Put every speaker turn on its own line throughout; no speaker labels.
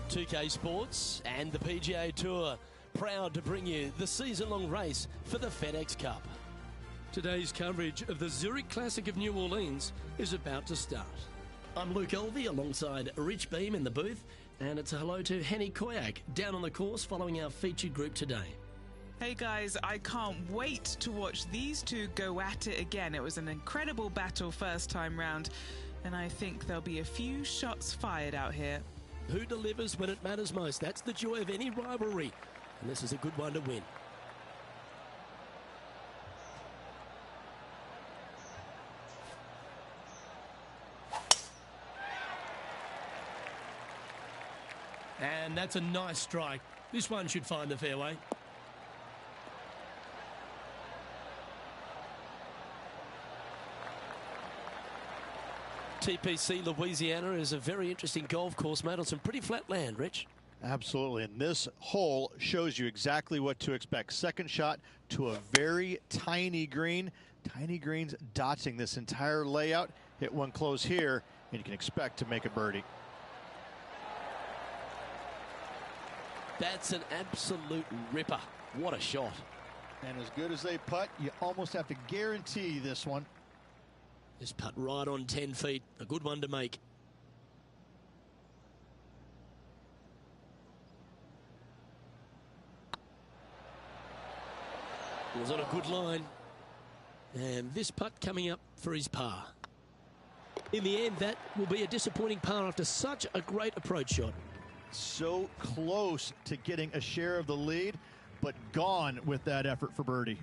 2K Sports and the PGA Tour, proud to bring you the season-long race for the FedEx Cup. Today's coverage of the Zurich Classic of New Orleans is about to start. I'm Luke Elvey alongside Rich Beam in the booth, and it's a hello to Henny Koyak down on the course following our featured group today.
Hey guys, I can't wait to watch these two go at it again. It was an incredible battle first time round, and I think there'll be a few shots fired out here.
Who delivers when it matters most? That's the joy of any rivalry, and this is a good one to win. And that's a nice strike. This one should find the fairway. TPC Louisiana is a very interesting golf course, mate, on some pretty flat land, Rich.
Absolutely, and this hole shows you exactly what to expect. Second shot to a very tiny green. Tiny greens dotting this entire layout. Hit one close here, and you can expect to make a birdie.
That's an absolute ripper. What a shot.
And as good as they putt, you almost have to guarantee this one.
This putt right on 10 feet. A good one to make. It was on a good line. And this putt coming up for his par. In the end, that will be a disappointing par after such a great approach shot.
So close to getting a share of the lead, but gone with that effort for birdie.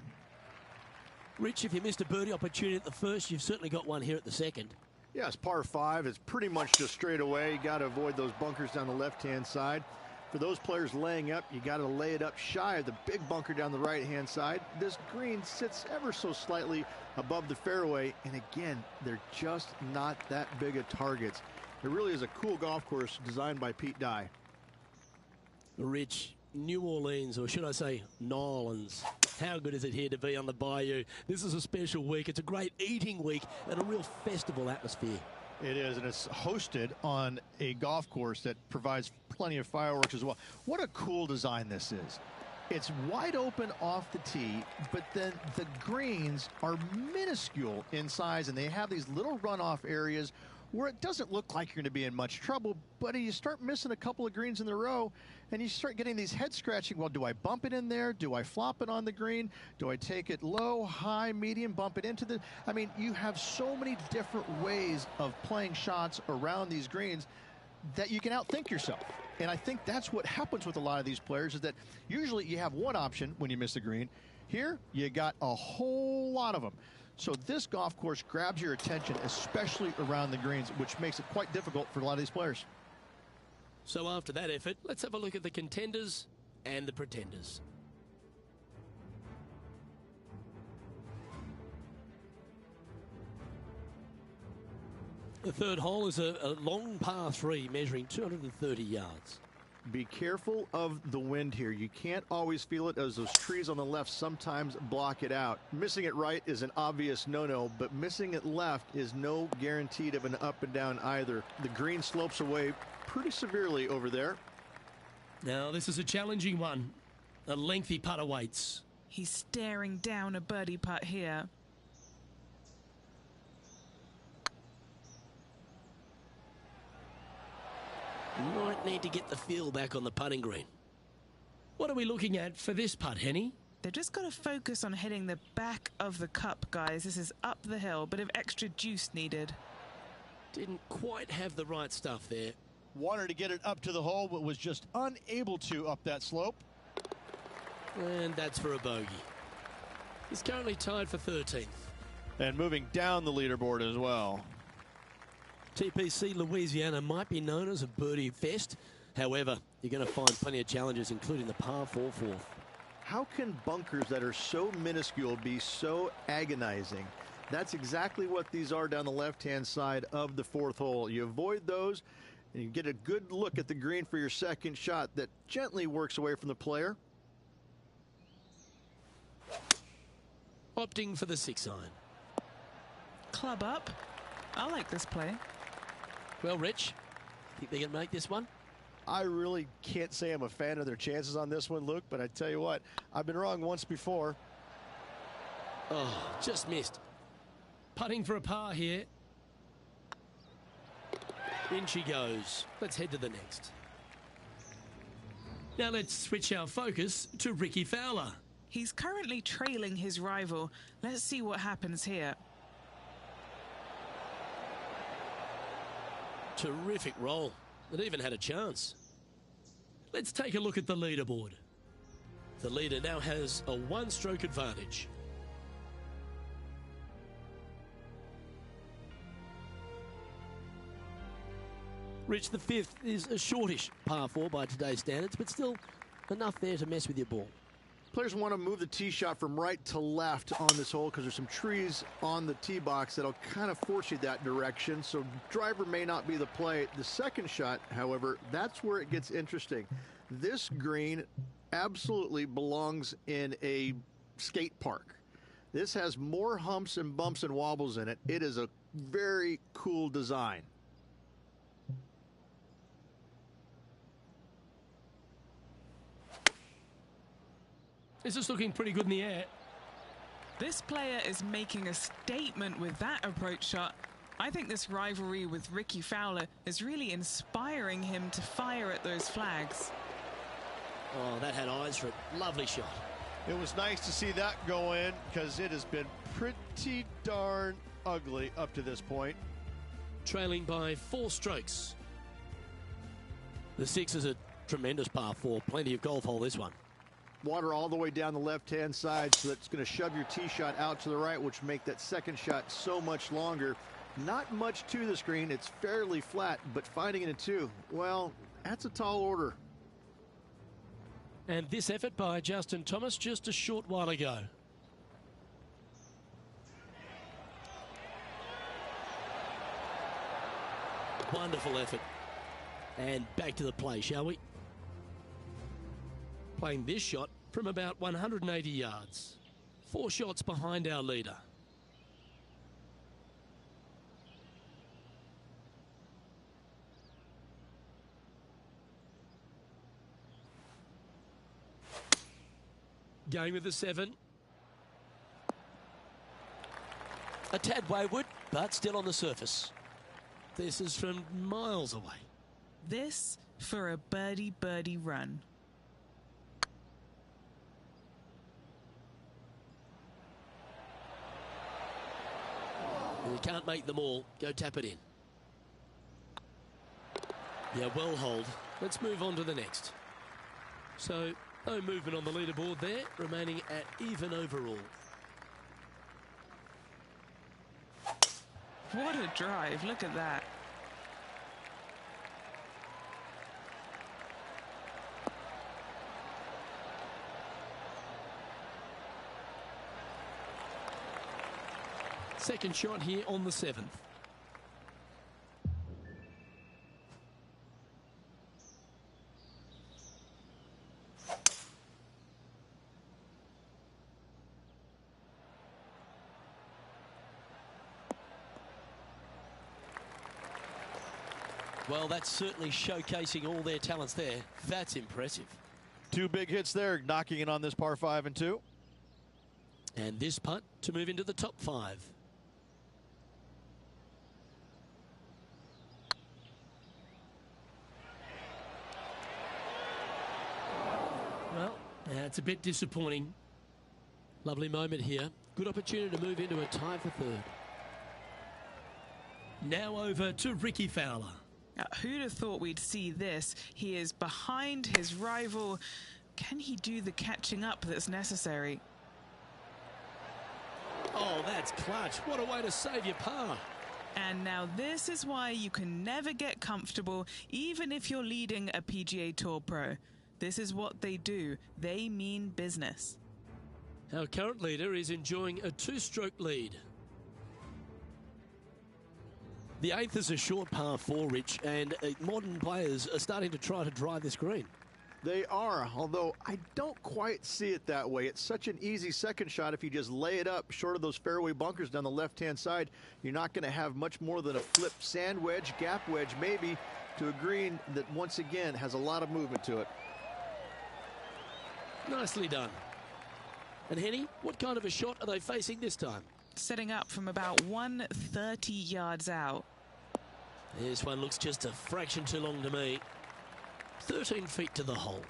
Rich, if you missed a birdie opportunity at the first, you've certainly got one here at the second.
Yeah, it's par 5. It's pretty much just straight away. You got to avoid those bunkers down the left-hand side. For those players laying up, you got to lay it up shy of the big bunker down the right-hand side. This green sits ever so slightly above the fairway, and again, they're just not that big of targets. It really is a cool golf course designed by Pete Dye.
Rich, New Orleans, or should I say Nolans. How good is it here to be on the Bayou? This is a special week. It's a great eating week and a real festival atmosphere.
It is, and it's hosted on a golf course that provides plenty of fireworks as well. What a cool design this is. It's wide open off the tee, but then the greens are minuscule in size, and they have these little runoff areas where it doesn't look like you're going to be in much trouble, but you start missing a couple of greens in a row, and you start getting these head scratching. Well, do I bump it in there? Do I flop it on the green? Do I take it low, high, medium, bump it into the... I mean, you have so many different ways of playing shots around these greens that you can outthink yourself. And I think that's what happens with a lot of these players, is that usually you have one option when you miss a green. Here, you got a whole lot of them. So this golf course grabs your attention, especially around the greens, which makes it quite difficult for a lot of these players.
So after that effort, let's have a look at the contenders and the pretenders. The third hole is a long par 3 measuring 230 yards.
Be careful of the wind here. You can't always feel it, as those trees on the left sometimes block it out. Missing it right is an obvious no-no, but missing it left is no guaranteed of an up and down either. The green slopes away pretty severely over there.
Now this is a challenging one. A lengthy putt awaits.
He's staring down a birdie putt here.
Might need to get the feel back on the putting green. What are we looking at for this putt, Henny?
They've just got to focus on hitting the back of the cup, guys. This is up the hill, bit of extra juice needed.
Didn't quite have the right stuff there.
Wanted to get it up to the hole, but was just unable to up that slope.
And that's for a bogey. He's currently tied for 13th.
And moving down the leaderboard as well.
TPC Louisiana might be known as a birdie fest. However, you're going to find plenty of challenges, including the par 4 fourth.
How can bunkers that are so minuscule be so agonizing? That's exactly what these are down the left-hand side of the fourth hole. You avoid those, and you get a good look at the green for your second shot that gently works away from the player.
Opting for the 6 iron.
Club up. I like this play.
Well, Rich, think they can make this one?
I really can't say I'm a fan of their chances on this one, Luke, but I tell you what, I've been wrong once before.
Oh, just missed. Putting for a par here. In she goes. Let's head to the next. Now let's switch our focus to Ricky Fowler.
He's currently trailing his rival. Let's see what happens here.
Terrific roll. It even had a chance. Let's take a look at the leaderboard. The leader now has a one-stroke advantage. Rich, the fifth is a shortish par 4 by today's standards, but still enough there to mess with your ball.
Players want to move the tee shot from right to left on this hole because there's some trees on the tee box that'll kind of force you that direction, so driver may not be the play. The second shot, however, that's where it gets interesting. This green absolutely belongs in a skate park. This has more humps and bumps and wobbles in it. It is a very cool design.
This is looking pretty good in the air.
This player is making a statement with that approach shot. I think this rivalry with Ricky Fowler is really inspiring him to fire at those flags.
Oh, that had eyes for it. Lovely shot.
It was nice to see that go in because it has been pretty darn ugly up to this point.
Trailing by 4 strokes. The 6 is a tremendous par 4. Plenty of golf hole, this one.
Water all the way down the left-hand side, so that's going to shove your tee shot out to the right, which make that second shot so much longer. Not much to the screen. It's fairly flat, but finding it in 2, well, that's a tall order.
And this effort by Justin Thomas just a short while ago. Wonderful effort. And back to the play, shall we? Playing this shot from about 180 yards. 4 shots behind our leader. Going with the 7. A tad wayward, but still on the surface. This is from miles away.
This for a birdie run.
You can't make them all. Go tap it in. Yeah, well hold. Let's move on to the next. So, no movement on the leaderboard there, remaining at even overall.
What a drive. Look at that.
Second shot here on the 7th. Well, that's certainly showcasing all their talents there. That's impressive.
2 big hits there, knocking it on this par 5 and 2.
And this putt to move into the top 5. Well, that's a bit disappointing. Lovely moment here. Good opportunity to move into a tie for 3rd. Now over to Ricky Fowler.
Who'd have thought we'd see this? He is behind his rival. Can he do the catching up that's necessary?
Oh, that's clutch. What a way to save your par.
And now this is why you can never get comfortable, even if you're leading a PGA Tour pro. This is what they do. They mean business.
Our current leader is enjoying a 2-stroke lead. The 8th is a short par 4, Rich, and modern players are starting to try to drive this green.
They are, although I don't quite see it that way. It's such an easy second shot if you just lay it up short of those fairway bunkers down the left-hand side. You're not going to have much more than a flip sand wedge, gap wedge maybe, to a green that once again has a lot of movement to it.
Nicely done. And Henny, what kind of a shot are they facing this time?
Setting up from about 130 yards out.
This one looks just a fraction too long to me. 13 feet to the hole.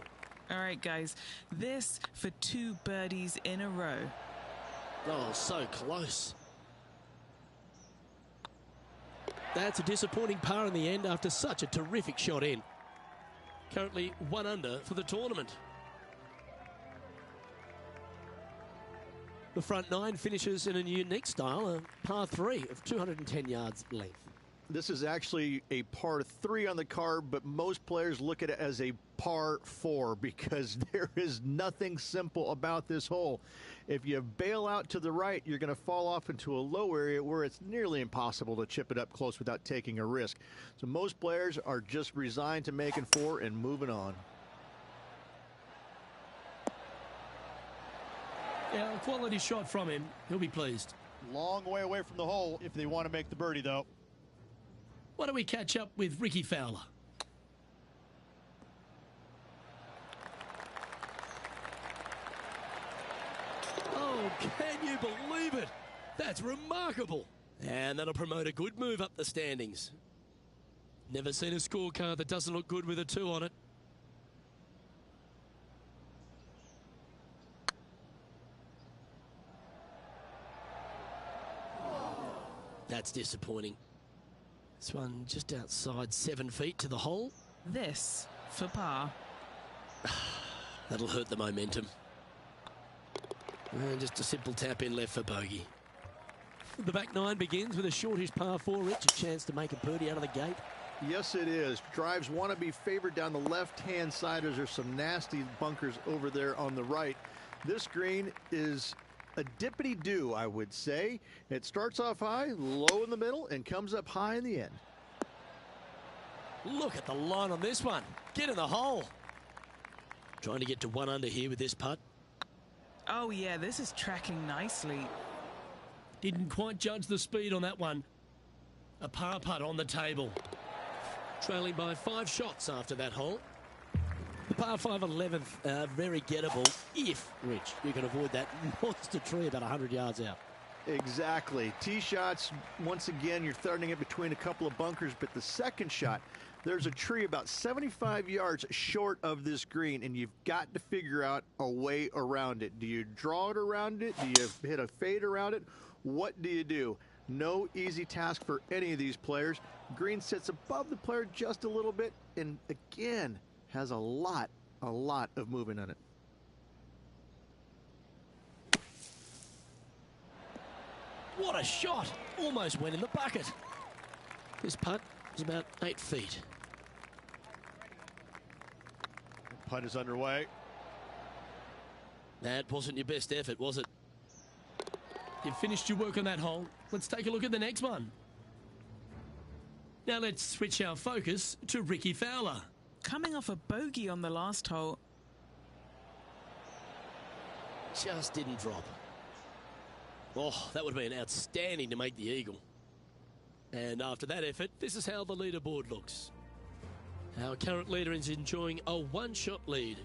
All right, guys, this for 2 birdies in a row.
Oh, so close. That's a disappointing par in the end after such a terrific shot in. Currently 1 under for the tournament. The front 9 finishes in a unique style, a par 3 of 210 yards length.
This is actually a par 3 on the card, but most players look at it as a par 4 because there is nothing simple about this hole. If you bail out to the right, you're going to fall off into a low area where it's nearly impossible to chip it up close without taking a risk. So most players are just resigned to making 4 and moving on.
Yeah, a quality shot from him. He'll be pleased.
Long way away from the hole if they want to make the birdie, though.
Why don't we catch up with Ricky Fowler? Oh, can you believe it? That's remarkable. And that'll promote a good move up the standings. Never seen a scorecard that doesn't look good with a 2 on it. That's disappointing. This one just outside 7 feet to the hole.
This for par.
That'll hurt the momentum. And just a simple tap in left for bogey. The back 9 begins with a shortish par 4, Rich. A chance to make a birdie out of the gate.
Yes, it is. Drives want to be favored down the left-hand side as there's some nasty bunkers over there on the right. This green is a dippity-do, I would say. It starts off high, low in the middle, and comes up high in the end.
Look at the line on this one. Get in the hole. Trying to get to 1 under here with this putt.
Oh, yeah, this is tracking nicely.
Didn't quite judge the speed on that one. A par putt on the table. Trailing by 5 shots after that hole. The par 5 11th, very gettable if, Rich, you can avoid that monster tree about 100 yards out.
Exactly. Tee shots, once again, you're throwing it between a couple of bunkers, but the second shot, there's a tree about 75 yards short of this green, and you've got to figure out a way around it. Do you draw it around it? Do you hit a fade around it? What do you do? No easy task for any of these players. Green sits above the player just a little bit, and again, has a lot of movement on it.
What a shot! Almost went in the bucket. This putt is about 8 feet.
Putt is underway.
That wasn't your best effort, was it? You've finished your work on that hole. Let's take a look at the next one. Now let's switch our focus to Ricky Fowler.
Coming off a bogey on the last hole.
Just didn't drop. Oh, that would have been outstanding to make the eagle. And after that effort, this is how the leaderboard looks. Our current leader is enjoying a 1-shot lead.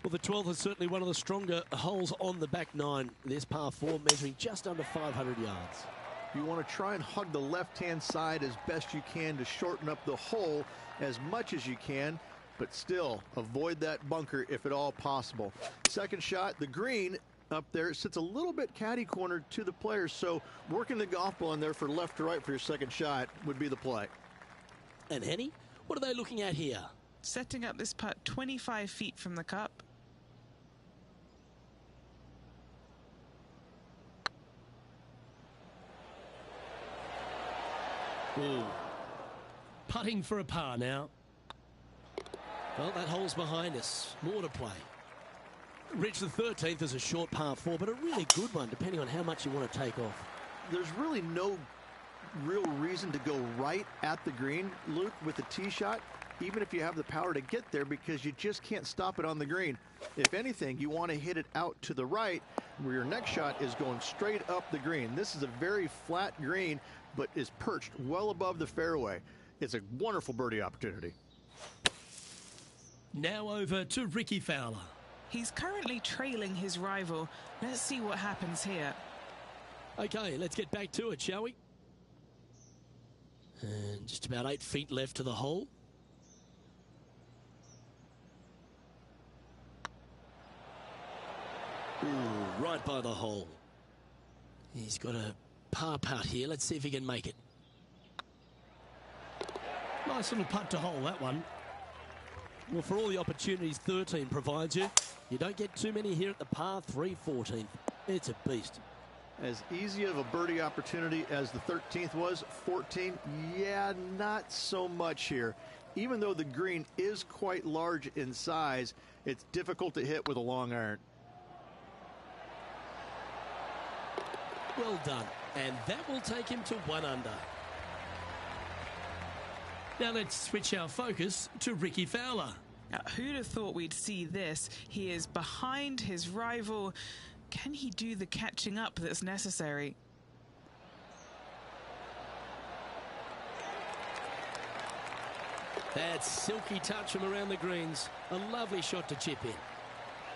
Well, the 12th is certainly one of the stronger holes on the back 9. This par 4 measuring just under 500 yards.
You want to try and hug the left-hand side as best you can to shorten up the hole as much as you can, but still avoid that bunker if at all possible. Second shot, the green up there sits a little bit caddy cornered to the players, so working the golf ball in there for left to right for your second shot would be the play.
And Henny, what are they looking at here?
Setting up this putt 25 feet from the cup.
Ooh. Putting for a par now. Well, that hole's behind us. More to play. Rich, the 13th is a short par 4, but a really good one, depending on how much you want to take off.
There's really no real reason to go right at the green, Luke, with a tee shot, even if you have the power to get there, because you just can't stop it on the green. If anything, you want to hit it out to the right, where your next shot is going straight up the green. This is a very flat green, but is perched well above the fairway. It's a wonderful birdie opportunity.
Now over to Ricky Fowler.
He's currently trailing his rival. Let's see what happens here.
Okay, let's get back to it, shall we? And just about 8 feet left to the hole. Ooh, right by the hole. He's got a par putt here. Let's see if he can make it. Nice little putt to hole, that one. Well, for all the opportunities 13 provides you, you don't get too many here at the par 3 14th. It's a beast.
As easy of a birdie opportunity as the 13th was, 14, yeah, not so much here. Even though the green is quite large in size, it's difficult to hit with a long iron.
Well done. And that will take him to 1 under. Now let's switch our focus to Ricky Fowler.
Now, who'd have thought we'd see this? He is behind his rival. Can he do the catching up that's necessary?
That silky touch from around the greens. A lovely shot to chip in.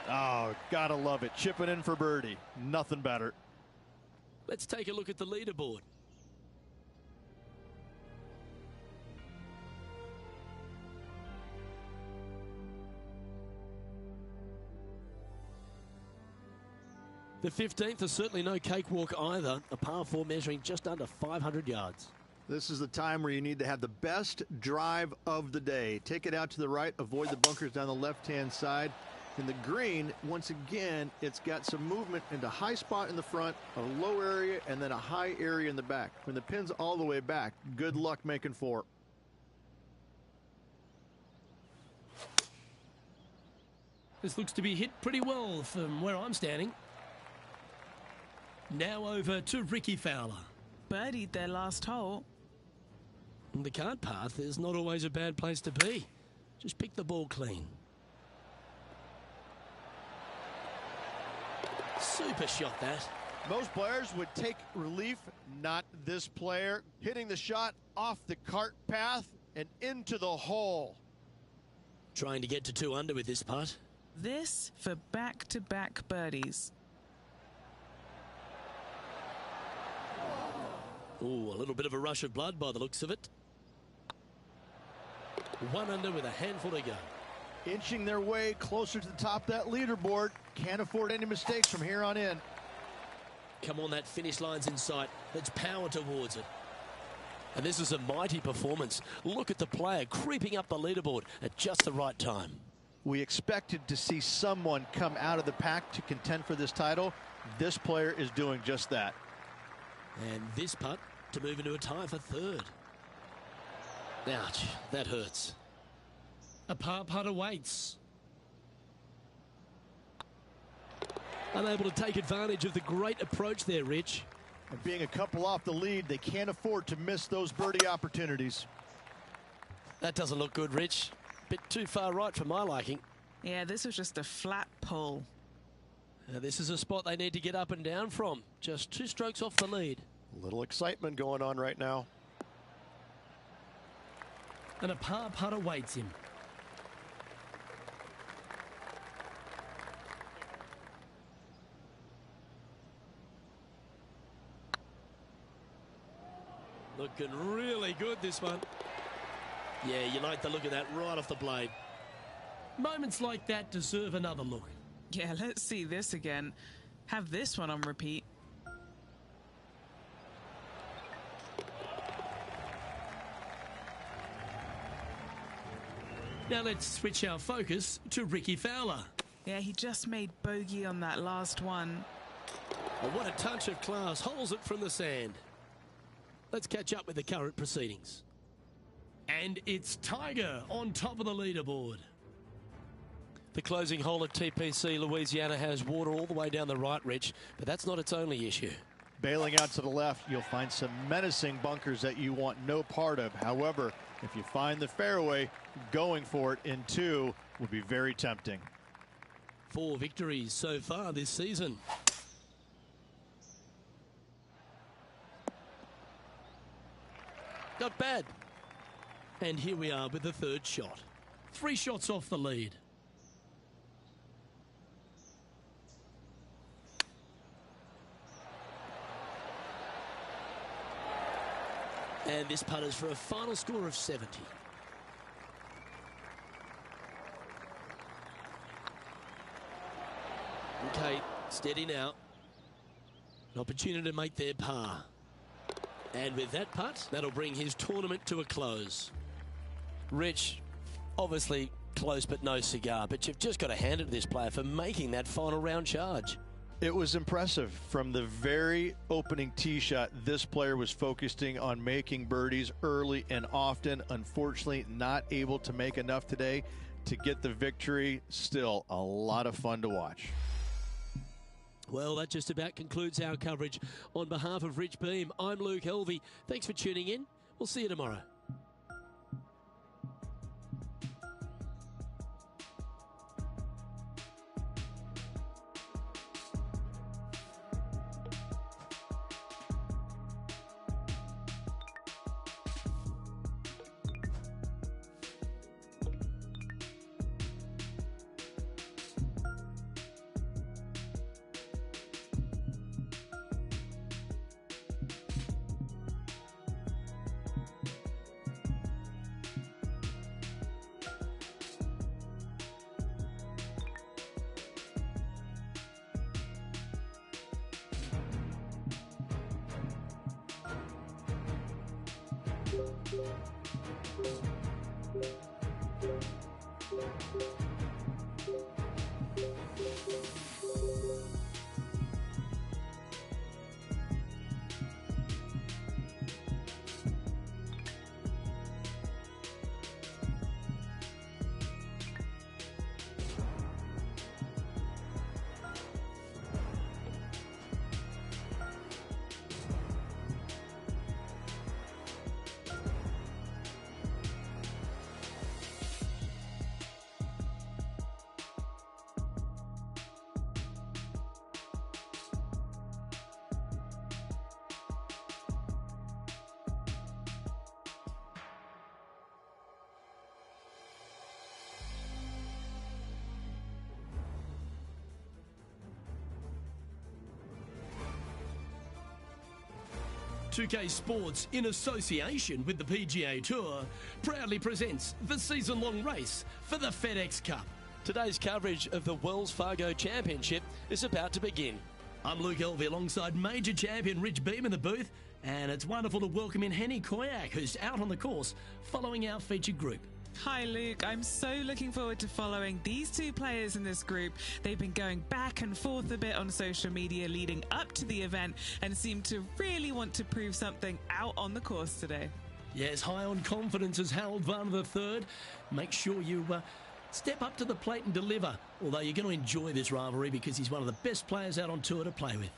Oh, gotta love it. Chipping in for birdie. Nothing better.
Let's take a look at the leaderboard. The 15th is certainly no cakewalk either. A par 4 measuring just under 500 yards.
This is the time where you need to have the best drive of the day. Take it out to the right, avoid the bunkers down the left-hand side. In the green, once again, it's got some movement into high spot in the front, a low area, and then a high area in the back. When the pin's all the way back, good luck making 4.
This looks to be hit pretty well from where I'm standing. Now over to Ricky Fowler.
Birdied their last hole.
The cart path is not always a bad place to be. Just pick the ball clean. Super shot, that.
Most players would take relief, not this player. Hitting the shot off the cart path and into the hole.
Trying to get to 2 under with this putt.
This for back-to-back birdies.
Ooh, a little bit of a rush of blood by the looks of it. 1 under with a handful to go.
Inching their way closer to the top of that leaderboard. Can't afford any mistakes from here on in.
Come on, that finish line's in sight. Let's power towards it. And this is a mighty performance. Look at the player creeping up the leaderboard at just the right time.
We expected to see someone come out of the pack to contend for this title. This player is doing just that.
And this putt to move into a tie for 3rd. Ouch, that hurts. A par putt awaits. Unable to take advantage of the great approach there, Rich.
And being a couple off the lead, they can't afford to miss those birdie opportunities.
That doesn't look good, Rich. Bit too far right for my liking.
Yeah, this was just a flat pull.
This is a spot they need to get up and down from. Just 2 strokes off the lead.
A little excitement going on right now.
And a par putt awaits him. Looking really good, this one. Yeah, you like the look of that right off the blade. Moments like that deserve another look.
Yeah, let's see this again. Have this one on repeat.
Now let's switch our focus to Ricky Fowler.
Yeah, he just made bogey on that last one.
Oh, what a touch of class. Holds it from the sand. Let's catch up with the current proceedings. And it's Tiger on top of the leaderboard. The closing hole at TPC Louisiana has water all the way down the right, Rich, but that's not its only issue.
Bailing out to the left, you'll find some menacing bunkers that you want no part of. However, if you find the fairway, going for it in 2 would be very tempting.
4 victories so far this season. Not bad. And here we are with the third shot. 3 shots off the lead. And this putt is for a final score of 70. Okay, steady now. An opportunity to make their par. And with that putt, that'll bring his tournament to a close. Rich, obviously close but no cigar, but you've just got to hand it to this player for making that final round charge.
It was impressive. From the very opening tee shot, this player was focusing on making birdies early and often. Unfortunately, not able to make enough today to get the victory. Still a lot of fun to watch.
Well, that just about concludes our coverage. On behalf of Rich Beam, I'm Luke Helvey. Thanks for tuning in. We'll see you tomorrow. .2K Sports, in association with the PGA Tour, proudly presents the season-long race for the FedEx Cup. Today's coverage of the Wells Fargo Championship is about to begin. I'm Luke Helvey alongside major champion Rich Beam in the booth, and it's wonderful to welcome in Henny Koyak, who's out on the course following our featured group.
Hi Luke, I'm so looking forward to following these two players in this group. They've been going back and forth a bit on social media leading up to the event and seem to really want to prove something out on the course today.
Yes, high on confidence as Harold Varner III. Make sure you step up to the plate and deliver, although you're going to enjoy this rivalry because he's one of the best players out on tour to play with.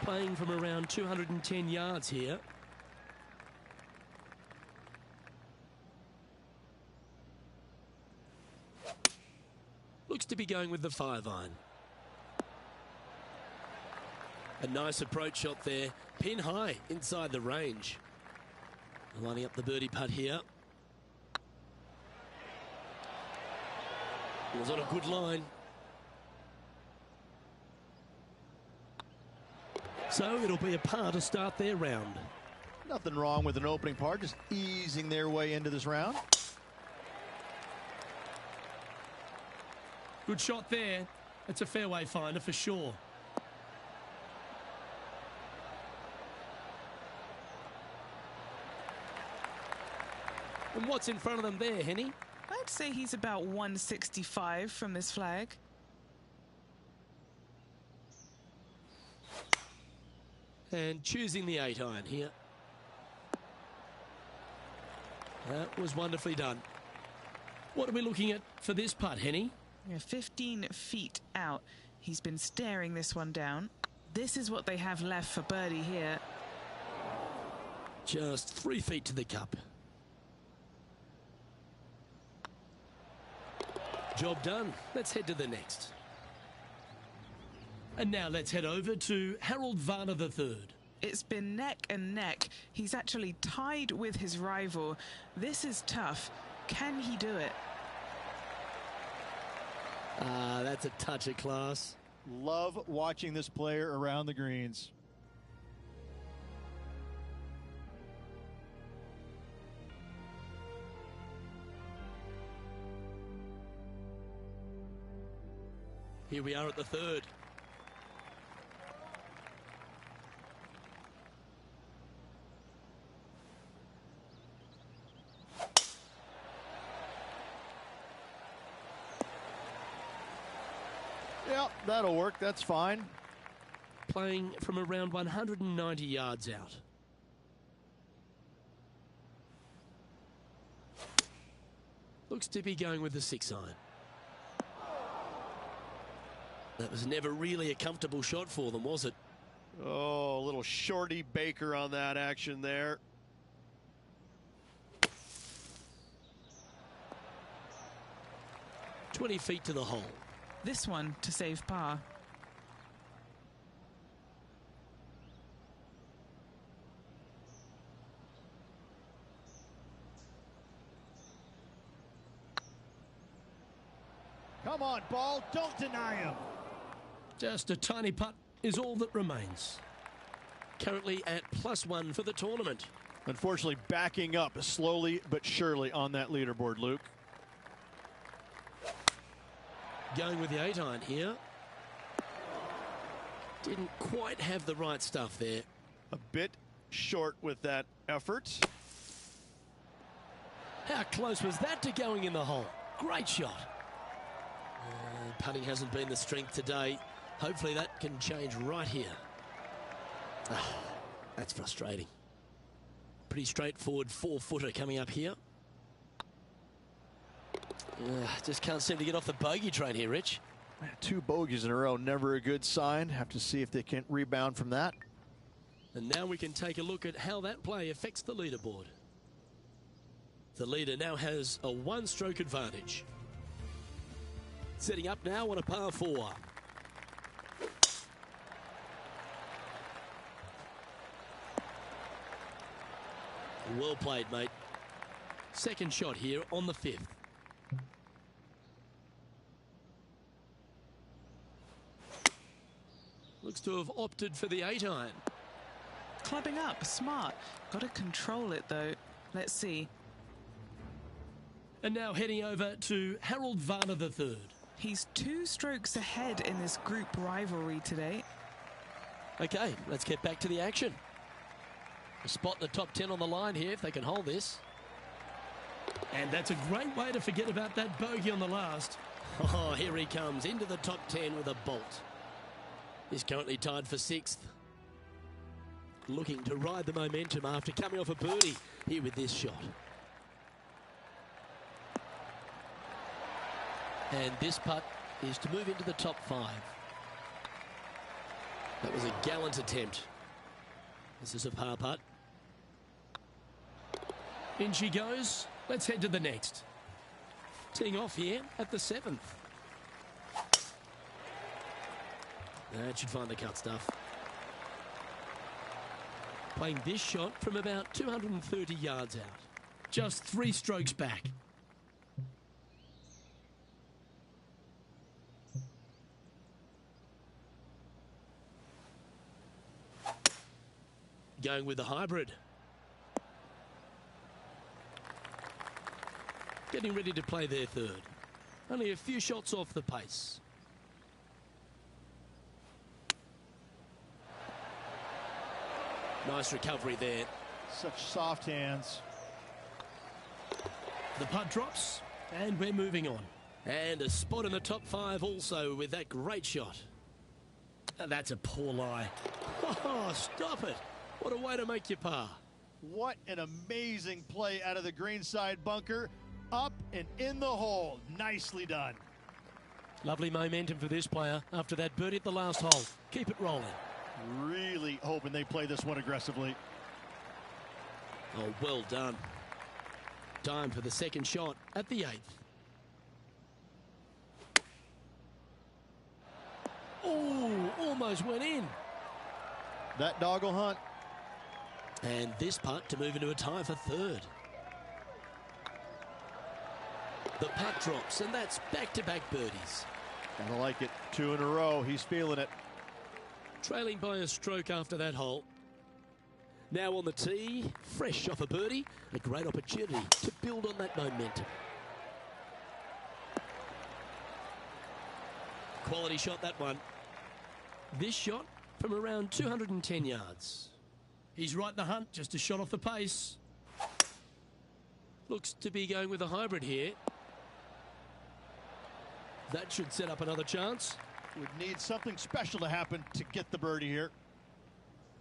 Playing from around 210 yards here. Looks to be going with the 5-iron. A nice approach shot there. Pin high inside the range. Lining up the birdie putt here. It was on a good line. So it'll be a par to start their round.
Nothing wrong with an opening par, just easing their way into this round.
Good shot there. That's a fairway finder for sure. And what's in front of them there, Henny?
I'd say he's about 165 from this flag.
And choosing the 8-iron here. That was wonderfully done. What are we looking at for this putt, Henny?
15 feet out. He's been staring this one down. This is what they have left for birdie here.
Just 3 feet to the cup. Job done. Let's head to the next. And now let's head over to Harold Varner III.
It's been neck and neck. He's actually tied with his rival. This is tough. Can he do it?
That's a touch of class.
Love watching this player around the greens.
Here we are at the third.
Yeah, that'll work. That's fine.
Playing from around 190 yards out. Looks to be going with the 6-iron. That was never really a comfortable shot for them, was it?
Oh, a little shorty Baker on that action there.
"20 feet to the hole.
This one to save par.
Come on, ball. Don't deny him.
Just a tiny putt is all that remains. Currently at +1 for the tournament.
Unfortunately, backing up slowly but surely on that leaderboard, Luke.
Going with the 8-iron here. Didn't quite have the right stuff there.
A bit short with that effort.
How close was that to going in the hole? Great shot. Putting hasn't been the strength today. Hopefully that can change right here. That's frustrating. Pretty straightforward 4-footer coming up here. Just can't seem to get off the bogey train here, Rich.
2 bogeys in a row, never a good sign. Have to see if they can rebound from that.
And now we can take a look at how that play affects the leaderboard. The leader now has a 1-stroke advantage. Setting up now on a par 4. Well played, mate. Second shot here on the 5th. Looks to have opted for the 8-iron.
Clubbing up, smart. Got to control it though. Let's see.
And now heading over to Harold Varner III.
He's 2 strokes ahead in this group rivalry today.
Okay, let's get back to the action. A spot in the top 10 on the line here if they can hold this. And that's a great way to forget about that bogey on the last. Oh, here he comes into the top 10 with a bolt. He's currently tied for 6th. Looking to ride the momentum after coming off a birdie here with this shot. And this putt is to move into the top 5. That was a gallant attempt. This is a par putt. In she goes. Let's head to the next. Teeing off here at the 7th. That should find the cut stuff. Playing this shot from about 230 yards out. Just 3 strokes back. Going with the hybrid. Getting ready to play their 3rd. Only a few shots off the pace. Nice recovery there.
Such soft hands.
The putt drops, and we're moving on. And a spot in the top 5 also with that great shot. That's a poor lie. Oh, stop it. What a way to make your par.
What an amazing play out of the greenside bunker. Up and in the hole. Nicely done.
Lovely momentum for this player after that birdie at the last hole. Keep it rolling.
Really hoping they play this one aggressively.
Oh, well done. Time for the second shot at the 8th. Oh, almost went in.
That dog will hunt.
And this putt to move into a tie for 3rd. The putt drops, and that's back-to-back birdies.
Gotta like it. 2 in a row. He's feeling it.
Trailing by a stroke after that hole. Now on the tee, fresh off a birdie, a great opportunity to build on that momentum. Quality shot, that one. This shot from around 210 yards. He's right in the hunt, just a shot off the pace. Looks to be going with a hybrid here. That should set up another chance.
Would need something special to happen to get the birdie here.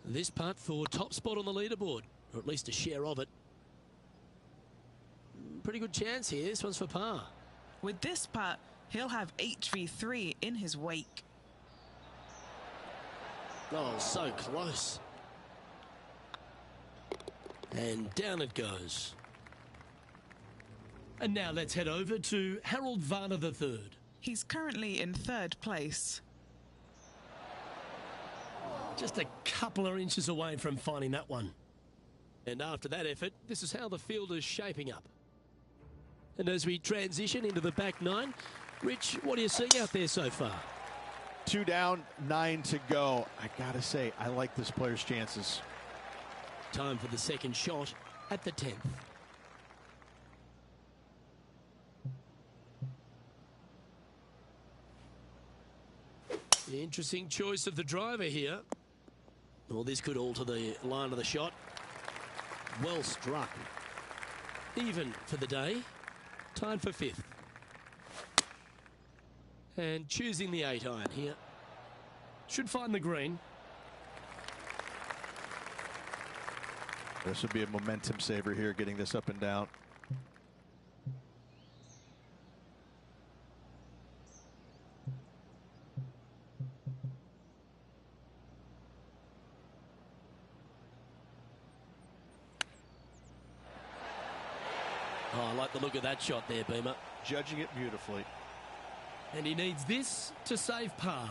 This putt for top spot on the leaderboard, or at least a share of it. Pretty good chance here. This one's for par.
With this putt, he'll have HV3 in his wake.
Oh, so close. And down it goes. And now let's head over to Harold Varner III.
He's currently in 3rd place.
Just a couple of inches away from finding that one. And after that effort, this is how the field is shaping up. And as we transition into the back 9, Rich, what are you seeing out there so far?
2 down, 9 to go. I gotta say, I like this player's chances.
Time for the second shot at the 10th. Interesting choice of the driver here. Well, this could alter the line of the shot. Well struck. Even for the day. Tied for 5th. And choosing the 8-iron here. Should find the green.
This would be a momentum saver here, getting this up and down.
Oh, I like the look of that shot there, Beamer.
Judging it beautifully.
And he needs this to save par.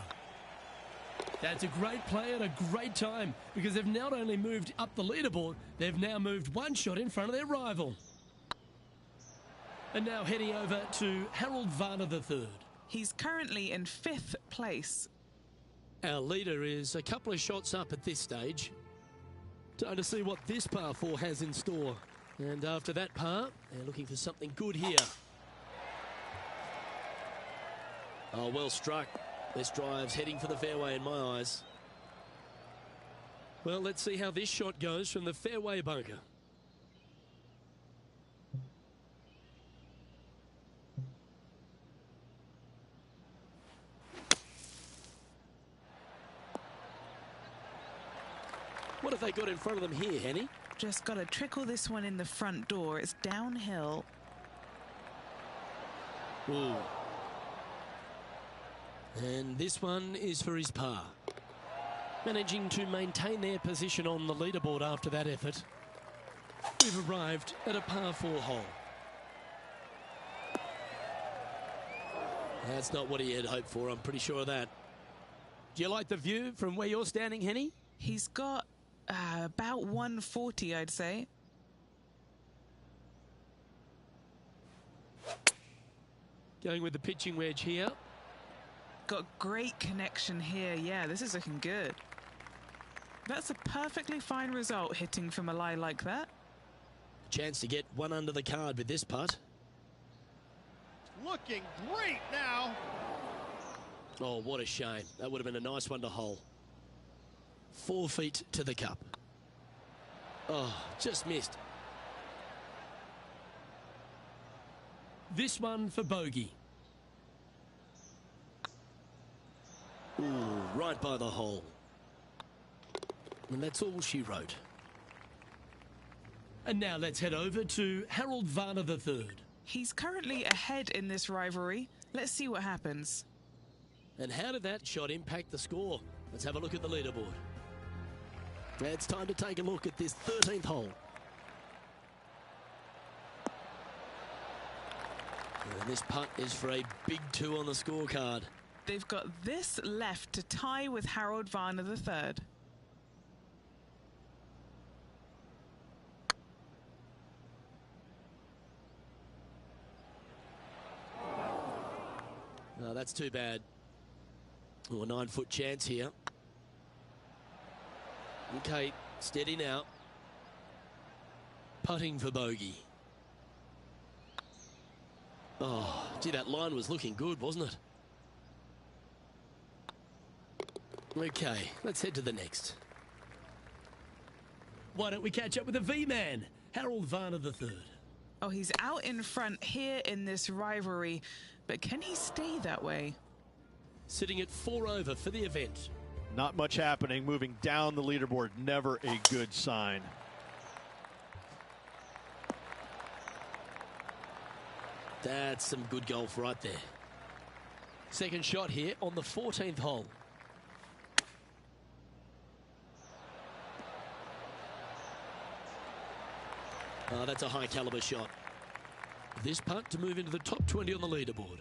That's a great play at a great time, because they've not only moved up the leaderboard, they've now moved 1 shot in front of their rival. And now heading over to Harold Varner III.
He's currently in 5th place.
Our leader is a couple of shots up at this stage. Time to see what this par 4 has in store. And after that par, they're looking for something good here. Oh, well struck. This drive's heading for the fairway in my eyes. Well, let's see how this shot goes from the fairway bunker. What have they got in front of them here, Henny?
Just got to trickle this one in the front door. It's downhill.
Ooh. And this one is for his par. Managing to maintain their position on the leaderboard after that effort. We've arrived at a par 4 hole. That's not what he had hoped for, I'm pretty sure of that. Do you like the view from where you're standing, Henny?
He's got about 140, I'd say.
Going with the pitching wedge here.
Got great connection here. Yeah, this is looking good. That's a perfectly fine result, hitting from a lie like that.
Chance to get one under the card with this putt.
Looking great now.
Oh, what a shame. That would have been a nice one to hole. 4 feet to the cup. Oh, just missed. This one for bogey. Ooh, right by the hole. And that's all she wrote. And now let's head over to Harold Varner III.
He's currently ahead in this rivalry. Let's see what happens.
And how did that shot impact the score? Let's have a look at the leaderboard. It's time to take a look at this 13th hole. And this putt is for a big 2 on the scorecard.
They've got this left to tie with Harold Varner III.
No, that's too bad. Oh, a 9-foot chance here. Okay, steady now. Putting for bogey. Oh, gee, that line was looking good, wasn't it? Okay, let's head to the next. Why don't we catch up with the V-Man, Harold Varner III.
Oh, he's out in front here in this rivalry, but can he stay that way?
Sitting at 4 over for the event.
Not much happening, moving down the leaderboard, never a good sign.
That's some good golf right there. Second shot here on the 14th hole. Oh, that's a high caliber shot. This putt to move into the top 20 on the leaderboard.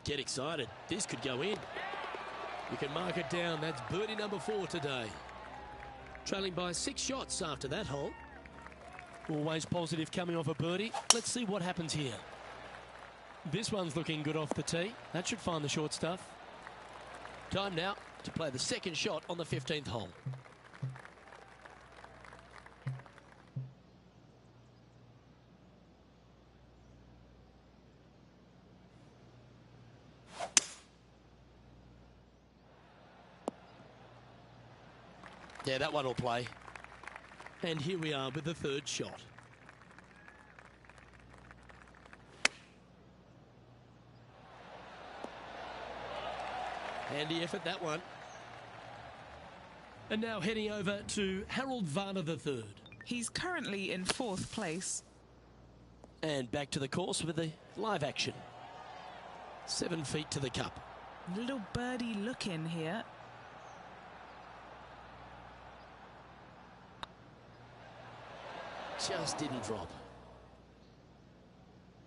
Get excited. This could go in. You can mark it down. That's birdie number 4 today. Trailing by 6 shots after that hole. Always positive coming off a birdie. Let's see what happens here. This one's looking good off the tee. That should find the short stuff. Time now to play the second shot on the 15th hole. Yeah, that one will play. And here we are with the third shot. Handy effort, that one. And now heading over to Harold Varner III.
He's currently in 4th place.
And back to the course with the live action. 7 feet to the cup.
Little birdie look in here.
Just didn't drop.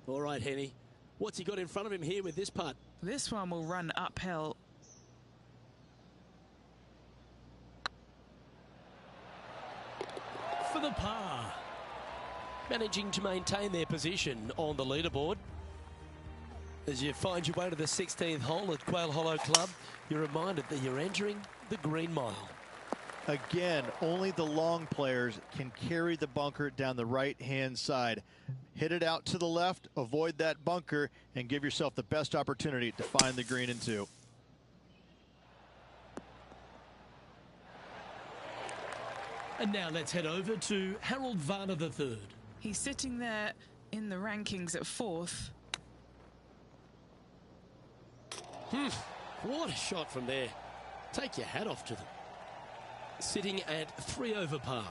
All right, Henny. What's he got in front of him here with this putt?
This one will run uphill.
For the par. Managing to maintain their position on the leaderboard. As you find your way to the 16th hole at Quail Hollow Club, you're reminded that you're entering the Green Mile.
Again, only the long players can carry the bunker down the right-hand side. Hit it out to the left, avoid that bunker, and give yourself the best opportunity to find the green in 2.
And now let's head over to Harold Varner III.
He's sitting there in the rankings at 4th.
What a shot from there. Take your hat off to them. Sitting at 3 over par.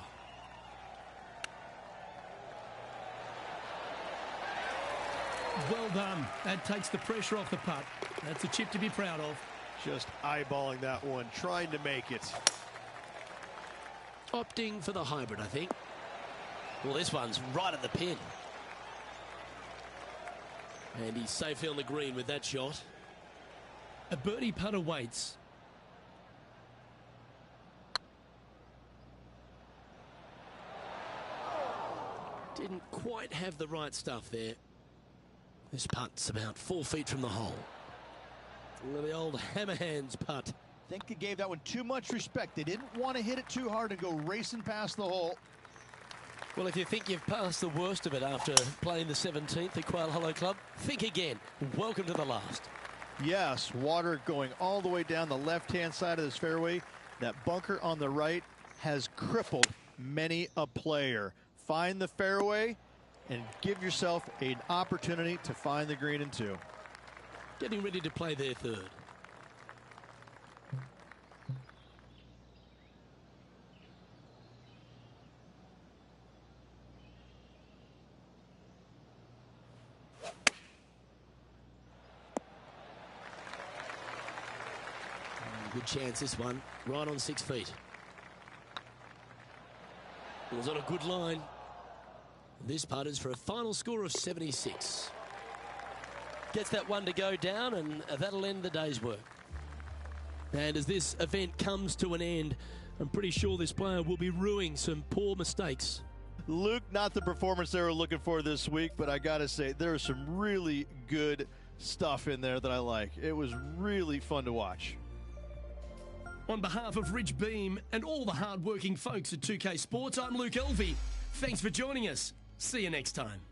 Well done. That takes the pressure off the putt. That's a chip to be proud of.
Just eyeballing that one, trying to make it.
Opting for the hybrid, I think. Well, this one's right at the pin. And he's safely on the green with that shot. A birdie putt awaits. Didn't quite have the right stuff there. This putt's about 4 feet from the hole. The old hammer hands putt.
I think they gave that one too much respect. They didn't want to hit it too hard and go racing past the hole.
Well, if you think you've passed the worst of it after playing the 17th at Quail Hollow Club, think again. Welcome to the last.
Yes, water going all the way down the left-hand side of this fairway. That bunker on the right has crippled many a player. Find the fairway and give yourself an opportunity to find the green in 2.
Getting ready to play their third. Good chance, this one. Right on 6 feet. It was on a good line. This putt is for a final score of 76. Gets that one to go down, and that'll end the day's work. And as this event comes to an end, I'm pretty sure this player will be ruining some poor mistakes.
Luke, not the performance they were looking for this week, but I got to say, there is some really good stuff in there that I like. It was really fun to watch.
On behalf of Rich Beam and all the hard-working folks at 2K Sports, I'm Luke Elvey. Thanks for joining us. See you next time.